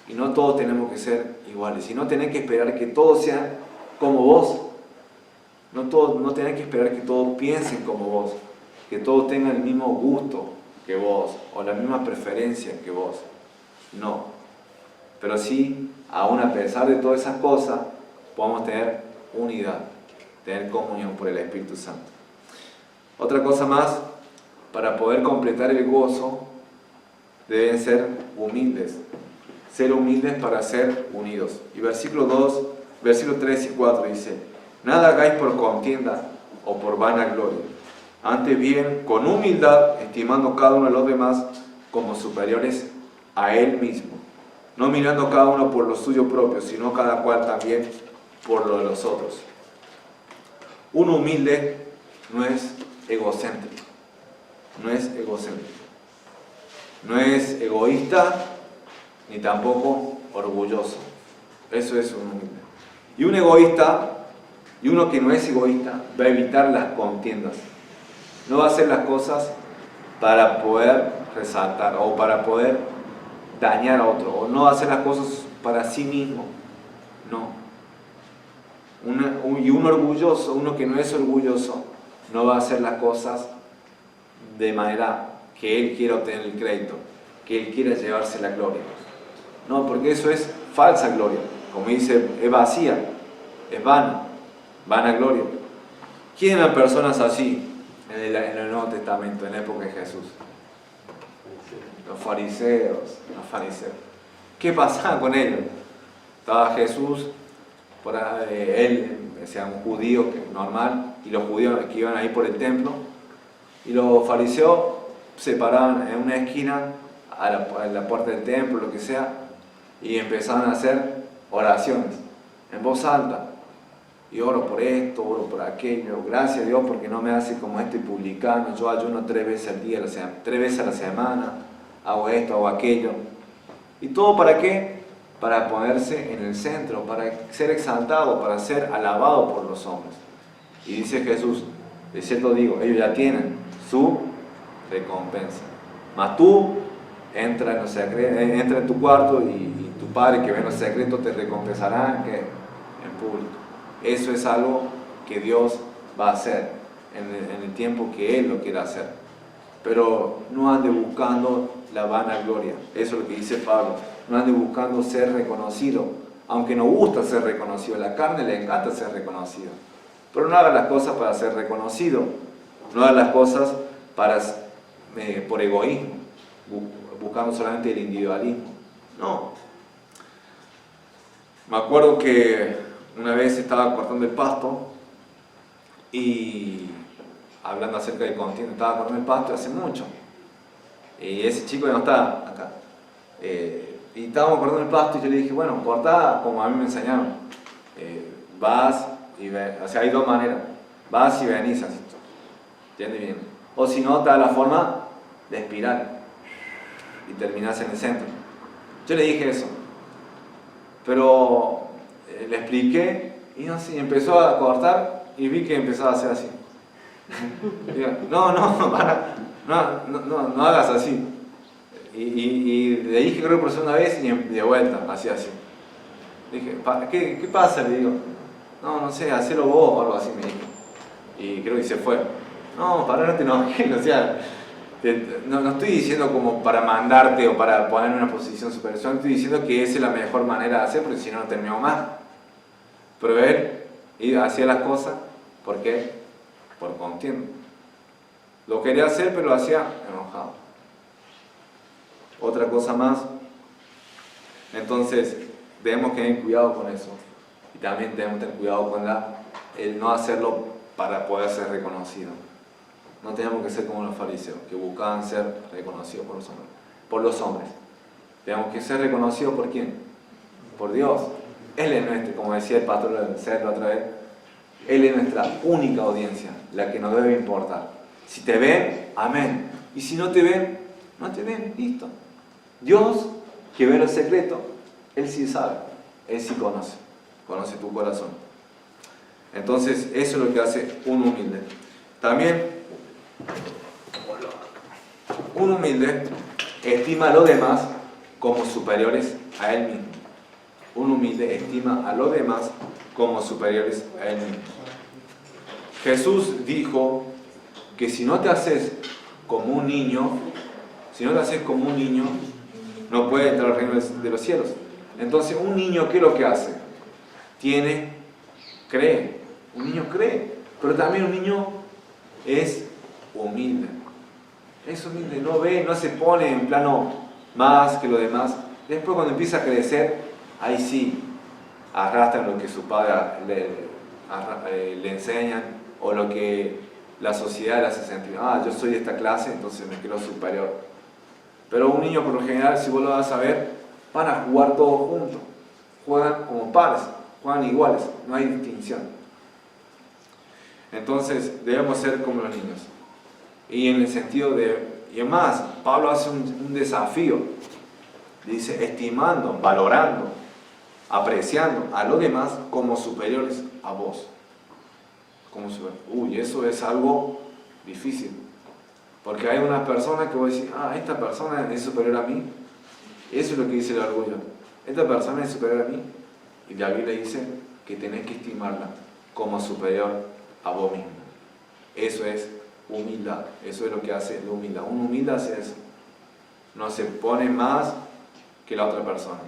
Y no todos tenemos que ser iguales. Y no tenés que esperar que todos sean como vos. No tenés que esperar que todos piensen como vos. Que todos tengan el mismo gusto que vos. O la misma preferencia que vos. No. Pero sí, aún a pesar de todas esas cosas, podemos tener unidad. Tener comunión por el Espíritu Santo. Otra cosa más, para poder completar el gozo, deben ser humildes. Ser humildes para ser unidos. Y versículo 3 y 4 dice, nada hagáis por contienda o por vanagloria. Antes bien, con humildad, estimando cada uno de los demás como superiores a él mismo. No mirando cada uno por lo suyo propio, sino cada cual también por lo de los otros. Un humilde no es egocéntrico. No es egocéntrico. No es egoísta ni tampoco orgulloso. Eso es un humilde. Y un egoísta, y uno que no es egoísta, va a evitar las contiendas. No va a hacer las cosas para poder resaltar o para poder dañar a otro. O no va a hacer las cosas para sí mismo. No. Y un orgulloso, uno que no es orgulloso, no va a hacer las cosas de manera que él quiera obtener el crédito, que él quiera llevarse la gloria. No, porque eso es falsa gloria. Como dice, es vacía, es vana gloria. ¿Quién eran personas así en el Nuevo Testamento, en la época de Jesús? Los fariseos. ¿Qué pasaba con ellos? Estaba Jesús, él, sea un judío normal, y los judíos que iban ahí por el templo, y los fariseos se paraban en una esquina a la puerta del templo, lo que sea, y empezaban a hacer oraciones en voz alta. Y oro por esto, oro por aquello, gracias a Dios porque no me hace como este publicano, yo ayuno 3 veces al día, 3 veces a la semana, hago esto, hago aquello. ¿Y todo para qué? para ponerse en el centro, para ser exaltado, para ser alabado por los hombres. Y dice Jesús, de cierto digo, ellos ya tienen su recompensa. Mas tú entra en tu cuarto y tu Padre que ve en los secretos te recompensará en público. Eso es algo que Dios va a hacer en el tiempo que Él lo quiera hacer. Pero no ande buscando la vanagloria. Eso es lo que dice Pablo. No ande buscando ser reconocido. Aunque nos gusta ser reconocido, a la carne le encanta ser reconocido. Pero no haga las cosas para ser reconocido. No haga las cosas por egoísmo, buscando solamente el individualismo. No. Me acuerdo que una vez estaba cortando el pasto y hablando acerca del contienda, estaba cortando el pasto hace mucho. Y ese chico ya no está acá. Y estábamos cortando el pasto y yo le dije, bueno, cortá como a mí me enseñaron. Vas y ven, o sea, hay dos maneras. Vas y venís así. ¿Entiendes bien? O si no, te da la forma de espiral y terminás en el centro. Yo le dije eso. Pero le expliqué y no sé, empezó a cortar y vi que empezaba a hacer así. Digo, no hagas así. Y le dije creo por segunda vez y de vuelta, así. Dije, ¿qué pasa? Le digo, no sé, hacelo vos o algo así, me dijo. Y creo que se fue. No, no te enojes, o sea, no estoy diciendo como para mandarte o para poner en una posición superior, estoy diciendo que esa es la mejor manera de hacer, porque si no, no terminamos más. Pero él hacía las cosas, ¿por qué? Por contienda. Lo quería hacer, pero lo hacía enojado. Otra cosa más. Entonces, debemos tener cuidado con eso. Y también debemos tener cuidado con el no hacerlo para poder ser reconocido. No tenemos que ser como los fariseos, que buscaban ser reconocidos por los hombres. Tenemos que ser reconocidos ¿por quién? Por Dios. Él es nuestro, como decía el pastor la otra vez, Él es nuestra única audiencia, la que nos debe importar. Si te ven, amén. Y si no te ven, listo. Dios, que ve lo secreto, Él sí sabe, Él sí conoce tu corazón. Entonces, eso es lo que hace un humilde. También, un humilde estima a los demás como superiores a él mismo. Un humilde estima a los demás como superiores a él mismo. Jesús dijo que si no te haces como un niño, no puedes entrar al reino de los cielos. Entonces, un niño, ¿qué es lo que hace? Cree. Un niño cree, pero también un niño es humilde. Es humilde, no ve, no se pone en plano más que lo demás. Después cuando empieza a crecer, ahí sí, arrastra lo que su padre le enseñan o lo que la sociedad le hace sentir. Yo soy de esta clase, entonces me creo superior. Pero un niño por lo general, si vos lo vas a ver, van a jugar todos juntos. Juegan como pares, juegan iguales, no hay distinción. Entonces debemos ser como los niños. Y en el sentido y además, Pablo hace un desafío. Dice, estimando, valorando, apreciando a los demás como superiores a vos. Eso es algo difícil. Porque hay unas personas que vos decís, esta persona es superior a mí. Eso es lo que dice el orgullo. Esta persona es superior a mí. Y la Biblia dice que tenés que estimarla como superior a vos mismo. Eso es humildad. Eso es lo que hace la humildad. Un humilde hace eso. No se pone más que la otra persona,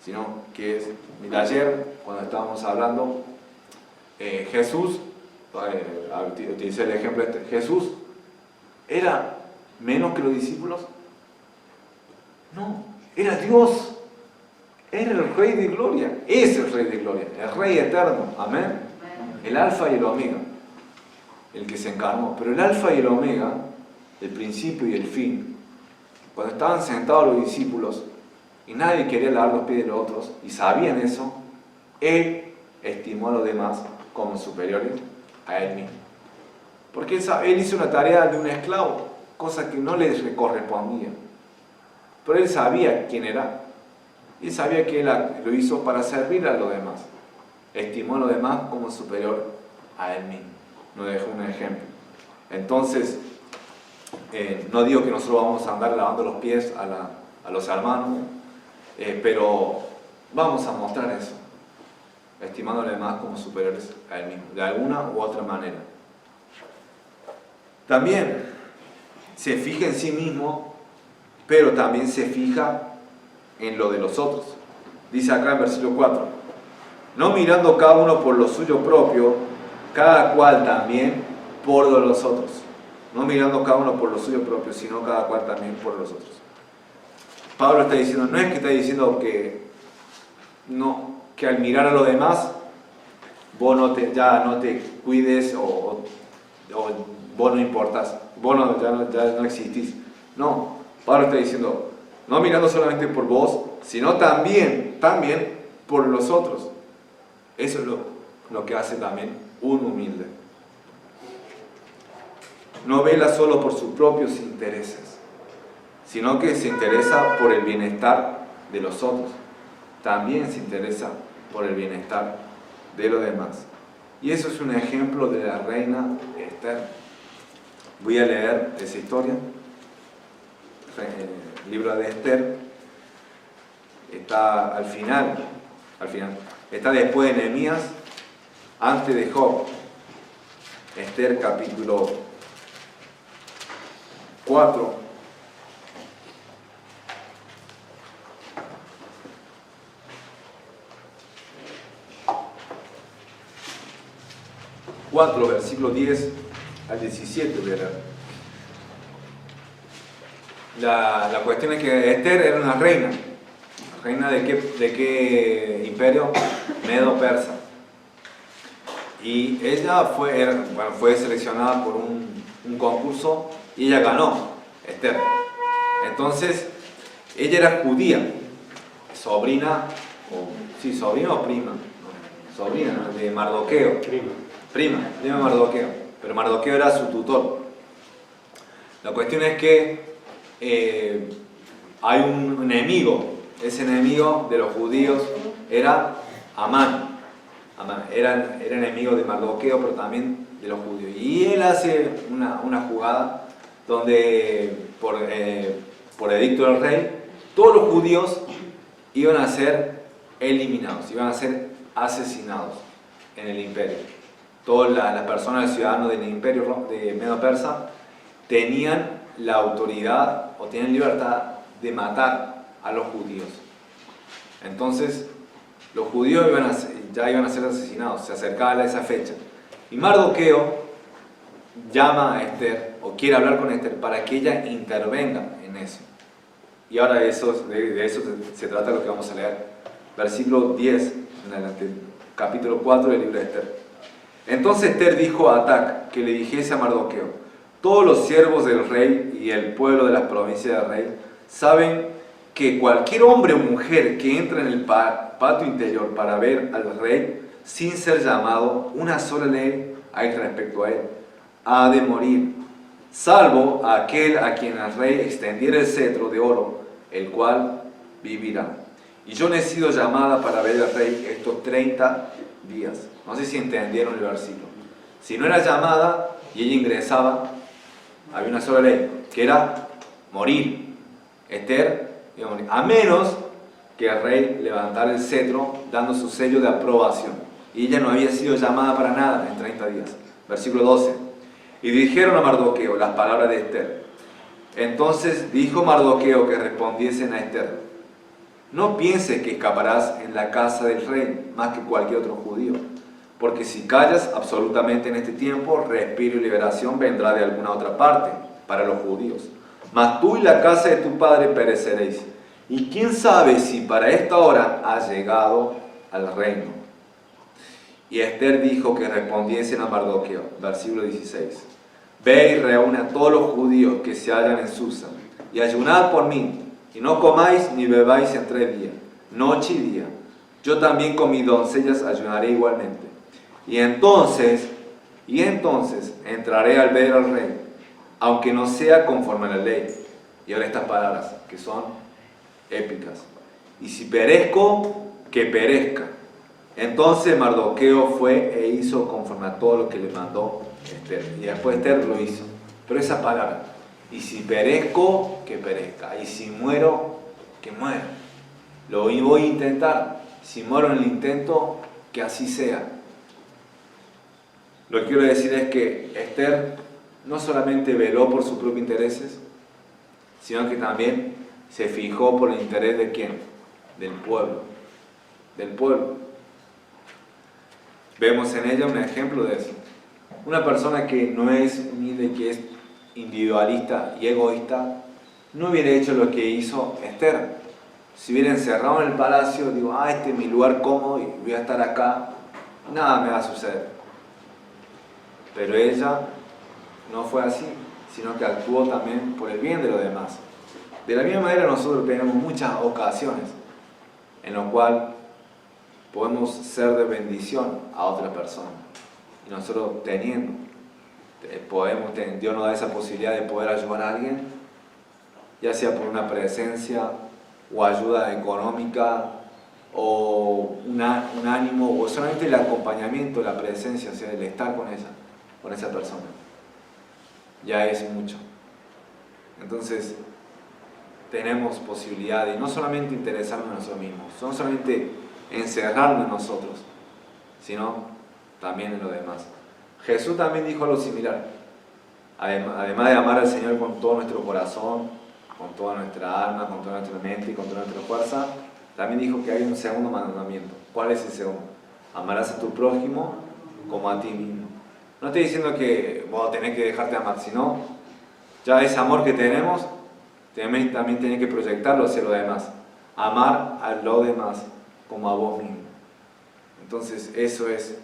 sino que es. Mira, ayer cuando estábamos hablando, Jesús, utilicé el ejemplo Jesús era menos que los discípulos. No, era Dios. Era el Rey de Gloria. Es el Rey de Gloria, el Rey eterno. Amén. El Alfa y el Omega, el que se encarnó. Pero el Alfa y el Omega, el principio y el fin, cuando estaban sentados los discípulos y nadie quería lavar los pies de los otros y sabían eso, Él estimó a los demás como superiores a Él mismo. Porque Él hizo una tarea de un esclavo, cosa que no le correspondía. Pero Él sabía quién era. y sabía que él lo hizo para servir a los demás. Estimó a los demás como superior a él mismo. Nos dejó un ejemplo. Entonces, no digo que nosotros vamos a andar lavando los pies a los hermanos, pero vamos a mostrar eso, estimando a los demás como superiores a él mismo, de alguna u otra manera. También se fija en sí mismo, pero también se fija en lo de los otros. Dice acá en versículo 4, no mirando cada uno por lo suyo propio, cada cual también por lo de los otros. No mirando cada uno por lo suyo propio, sino cada cual también por los otros. Pablo está diciendo, no es que está diciendo que al mirar a los demás, vos ya no te cuides o vos no importás, ya no existís. No, Pablo está diciendo, no mirando solamente por vos, sino también por los otros. Eso es lo que hace también un humilde. No vela solo por sus propios intereses, sino que se interesa por el bienestar de los otros. También se interesa por el bienestar de los demás. Y eso es un ejemplo de la reina Esther. Voy a leer esa historia. El libro de Esther está al final. Está después de Nehemías, antes de Job. Esther capítulo 4. Versículo 10 al 17, voy a leer. La cuestión es que Esther era una reina. ¿Reina de qué imperio? Medo-Persa. Y ella fue seleccionada por un concurso y ella ganó, Esther. Entonces, ella era judía, sobrina o prima, sobrina de Mardoqueo. Prima de Mardoqueo, pero Mardoqueo era su tutor. La cuestión es que hay un enemigo. Ese enemigo de los judíos era Amán. Era enemigo de Mardoqueo, pero también de los judíos. Y él hace una jugada donde, por edicto del rey, todos los judíos iban a ser eliminados, iban a ser asesinados en el imperio. Todas las personas, los ciudadanos del imperio de Medo-Persa, tenían la autoridad o tenían libertad de matar a los judíos. Entonces, los judíos ya iban a ser asesinados, se acercaba esa fecha. Y Mardoqueo llama a Esther, o quiere hablar con Esther, para que ella intervenga en eso. Y ahora de eso se trata lo que vamos a leer. Versículo 10 en adelante, capítulo 4 del libro de Esther. Entonces Esther dijo a Atac que le dijese a Mardoqueo: todos los siervos del rey y el pueblo de las provincias del rey saben que cualquier hombre o mujer que entra en el patio interior para ver al rey sin ser llamado, una sola ley hay respecto a él: ha de morir, salvo aquel a quien el rey extendiera el cetro de oro, el cual vivirá. Y yo no he sido llamada para ver al rey estos 30 días. No sé si entendieron el versículo. Si no era llamada y ella ingresaba, había una sola ley, que era morir. Esther iba a morir, a menos que el rey levantara el cetro dando su sello de aprobación. Y ella no había sido llamada para nada en 30 días. Versículo 12. Y dijeron a Mardoqueo las palabras de Esther. Entonces dijo Mardoqueo que respondiesen a Esther: no pienses que escaparás en la casa del rey más que cualquier otro judío, porque si callas absolutamente en este tiempo, respiro y liberación vendrá de alguna otra parte para los judíos. Mas tú y la casa de tu padre pereceréis. Y quién sabe si para esta hora has llegado al reino. Y Esther dijo que respondiesen a Mardoqueo. Versículo 16. Ve y reúne a todos los judíos que se hallan en Susa, y ayunad por mí, y no comáis ni bebáis en 3 días, noche y día. Yo también con mis doncellas ayunaré igualmente. Y entonces entraré al ver al rey, aunque no sea conforme a la ley. Y ahora estas palabras, que son épicas. y si perezco, que perezca. Entonces Mardoqueo fue e hizo conforme a todo lo que le mandó Esther. Y después Esther lo hizo. Pero esa palabra, y si perezco, que perezca. Y si muero, que muera. Lo voy a intentar. Si muero en el intento, que así sea. Lo que quiero decir es que Esther no solamente veló por sus propios intereses, sino que también se fijó por el interés de ¿quién? Del pueblo. Del pueblo. Vemos en ella un ejemplo de eso. Una persona que no es humilde, que es individualista y egoísta, no hubiera hecho lo que hizo Esther. Si hubiera encerrado en el palacio, digo, este es mi lugar cómodo y voy a estar acá, nada me va a suceder. Pero ella no fue así, sino que actuó también por el bien de los demás. De la misma manera nosotros tenemos muchas ocasiones en las cuales podemos ser de bendición a otra persona. Y nosotros teniendo, Dios nos da esa posibilidad de poder ayudar a alguien, ya sea por una presencia o ayuda económica o un ánimo o solamente el acompañamiento, la presencia, o sea, el estar con esa persona. Ya es mucho. Entonces, tenemos posibilidad de no solamente interesarnos en nosotros mismos, no solamente encerrarnos en nosotros, sino también en los demás. Jesús también dijo algo similar. Además de amar al Señor con todo nuestro corazón, con toda nuestra alma, con toda nuestra mente y con toda nuestra fuerza, también dijo que hay un segundo mandamiento. ¿Cuál es el segundo? Amarás a tu prójimo como a ti mismo. No estoy diciendo que vos tenés que dejarte amar, sino ya ese amor que tenemos, también tenés que proyectarlo hacia los demás. Amar a los demás como a vos mismo. Entonces, eso es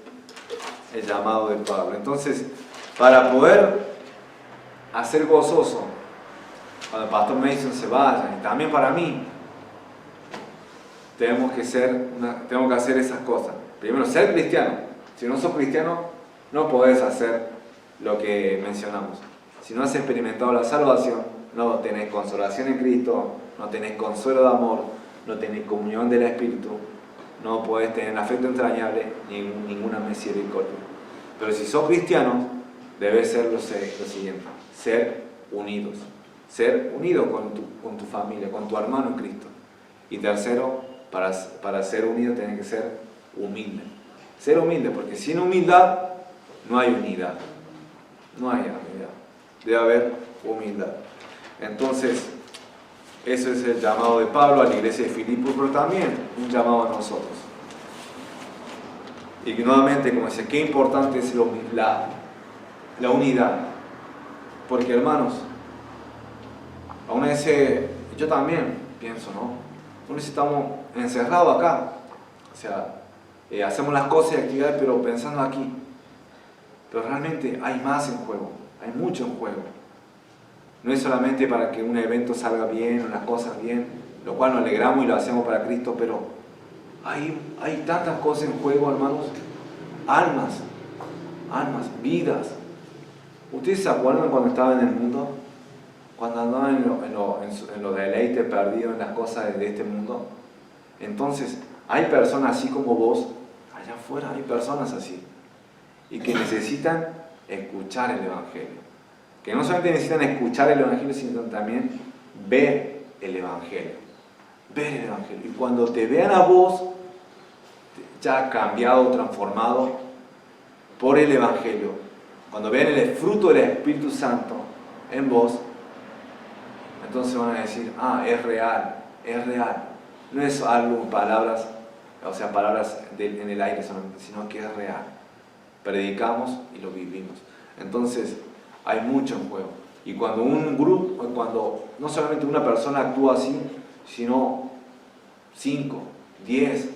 el llamado de Pablo. Entonces, para poder hacer gozoso cuando el pastor Mason se vaya, y también para mí, tenemos que hacer esas cosas. Primero, ser cristiano. Si no sos cristiano, no podés hacer lo que mencionamos. Si no has experimentado la salvación, no tenés consolación en Cristo, no tenés consuelo de amor, no tenés comunión del Espíritu, no podés tener afecto entrañable ni ninguna misericordia. Pero si sos cristiano, debe ser lo siguiente: ser unidos. Ser unidos con tu familia, con tu hermano en Cristo. Y tercero, para ser unido tenés que ser humilde. Ser humilde, porque sin humildad no hay unidad. No hay unidad. Debe haber humildad. Entonces, eso es el llamado de Pablo a la iglesia de Filipos, pero también un llamado a nosotros. Y que nuevamente, como dice, qué importante es la unidad. Porque, hermanos, aún ese, yo también pienso, ¿no? Aún estamos encerrados acá. O sea, hacemos las cosas y actividades, pero pensando aquí. Pero realmente hay más en juego, hay mucho en juego. No es solamente para que un evento salga bien, unas cosas bien, lo cual nos alegramos y lo hacemos para Cristo, pero hay tantas cosas en juego, hermanos. Almas, vidas. ¿Ustedes se acuerdan cuando estaban en el mundo? Cuando andaban en los deleites perdidos, en las cosas de este mundo. Entonces, hay personas así como vos, allá afuera hay personas así, y que necesitan escuchar el Evangelio. Que no solamente necesitan escuchar el Evangelio, sino también ver el Evangelio. Ver el Evangelio. Y cuando te vean a vos, ya cambiado, transformado por el Evangelio, cuando vean el fruto del Espíritu Santo en vos, entonces van a decir, es real, es real. No es algo, palabras en el aire solamente, sino que es real. Predicamos y lo vivimos. Entonces, hay mucho en juego. Y cuando un grupo, cuando no solamente una persona actúa así, sino 5, 10,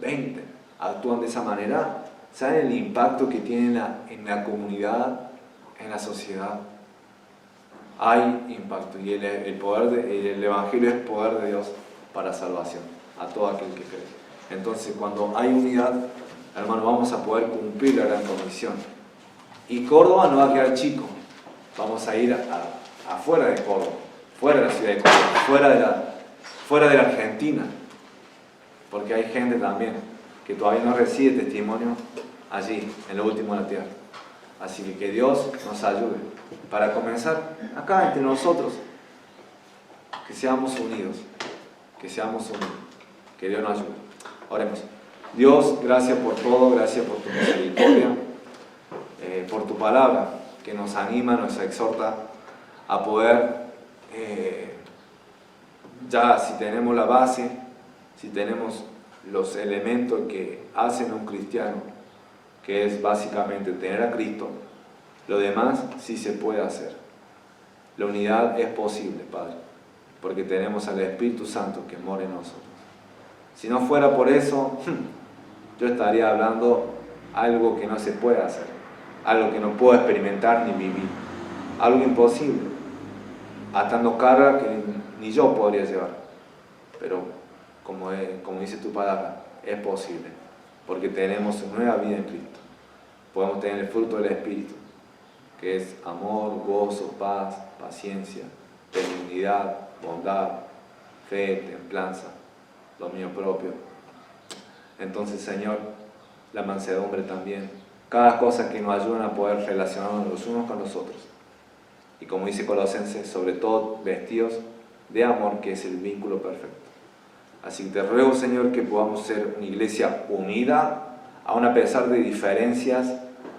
20 actúan de esa manera, ¿saben el impacto que tiene en la comunidad, en la sociedad? Hay impacto, y el Evangelio es poder de Dios para salvación a todo aquel que cree. Entonces, cuando hay unidad, hermano, vamos a poder cumplir la gran comisión. Y Córdoba no va a quedar chico. Vamos a ir afuera de Córdoba, fuera de la ciudad de Córdoba, fuera de la Argentina. porque hay gente también que todavía no recibe testimonio allí, en lo último de la tierra. Así que Dios nos ayude. Para comenzar, acá entre nosotros, que seamos unidos, que Dios nos ayude. Oremos. Dios, gracias por todo, gracias por tu misericordia, por tu palabra, que nos anima, nos exhorta a poder, ya si tenemos la base, si tenemos los elementos que hacen a un cristiano, que es básicamente tener a Cristo, lo demás sí se puede hacer. La unidad es posible, Padre, porque tenemos al Espíritu Santo que mora en nosotros. Si no fuera por eso, yo estaría hablando algo que no se puede hacer, algo que no puedo experimentar ni vivir, algo imposible, atando carga que ni yo podría llevar. Pero como dice tu palabra, es posible, porque tenemos nueva vida en Cristo. Podemos tener el fruto del Espíritu, que es amor, gozo, paz, paciencia, benignidad, bondad, fe, templanza, dominio propio. Entonces, Señor, la mansedumbre también, cada cosa que nos ayuda a poder relacionarnos los unos con los otros. Y como dice Colosenses, sobre todo vestidos de amor, que es el vínculo perfecto. Así que te ruego, Señor, que podamos ser una iglesia unida, aun a pesar de diferencias,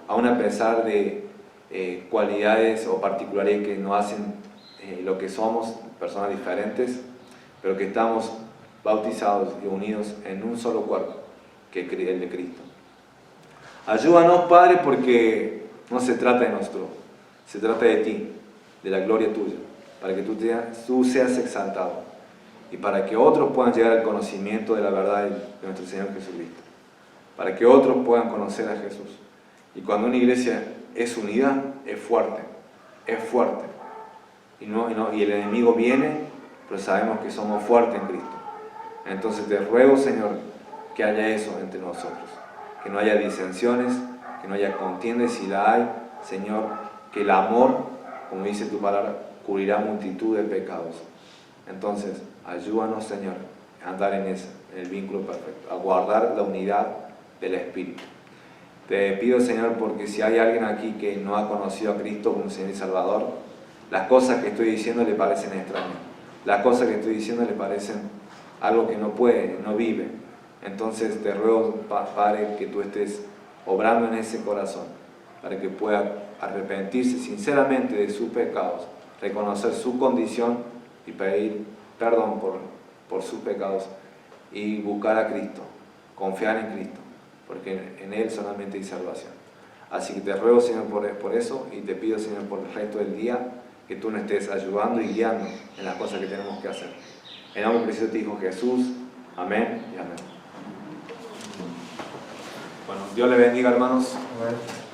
aun a pesar de cualidades o particularidades que nos hacen lo que somos, personas diferentes, pero que estamos bautizados y unidos en un solo cuerpo, que es el de Cristo. Ayúdanos, Padre, porque no se trata de nosotros, se trata de ti, de la gloria tuya, para que tú seas exaltado y para que otros puedan llegar al conocimiento de la verdad de nuestro Señor Jesucristo, para que otros puedan conocer a Jesús. Y cuando una iglesia es unida, es fuerte, y el enemigo viene, pero sabemos que somos fuertes en Cristo. Entonces te ruego, Señor, que haya eso entre nosotros, que no haya disensiones, que no haya contiendas. Si la hay, Señor, que el amor, como dice tu palabra, cubrirá multitud de pecados. Entonces, ayúdanos, Señor, a andar en el vínculo perfecto, a guardar la unidad del Espíritu. Te pido, Señor, porque si hay alguien aquí que no ha conocido a Cristo como Señor y Salvador, las cosas que estoy diciendo le parecen extrañas, las cosas que estoy diciendo le parecen algo que no puede, no vive. Entonces te ruego, Padre, que tú estés obrando en ese corazón, para que pueda arrepentirse sinceramente de sus pecados, reconocer su condición y pedir perdón por sus pecados y buscar a Cristo, confiar en Cristo, porque en Él solamente hay salvación. Así que te ruego, Señor, por eso, y te pido, Señor, por el resto del día, que tú nos estés ayudando y guiando en las cosas que tenemos que hacer. En nombre precioso de tu Hijo Jesús. Amén y amén. Bueno, Dios le bendiga, hermanos. Amén.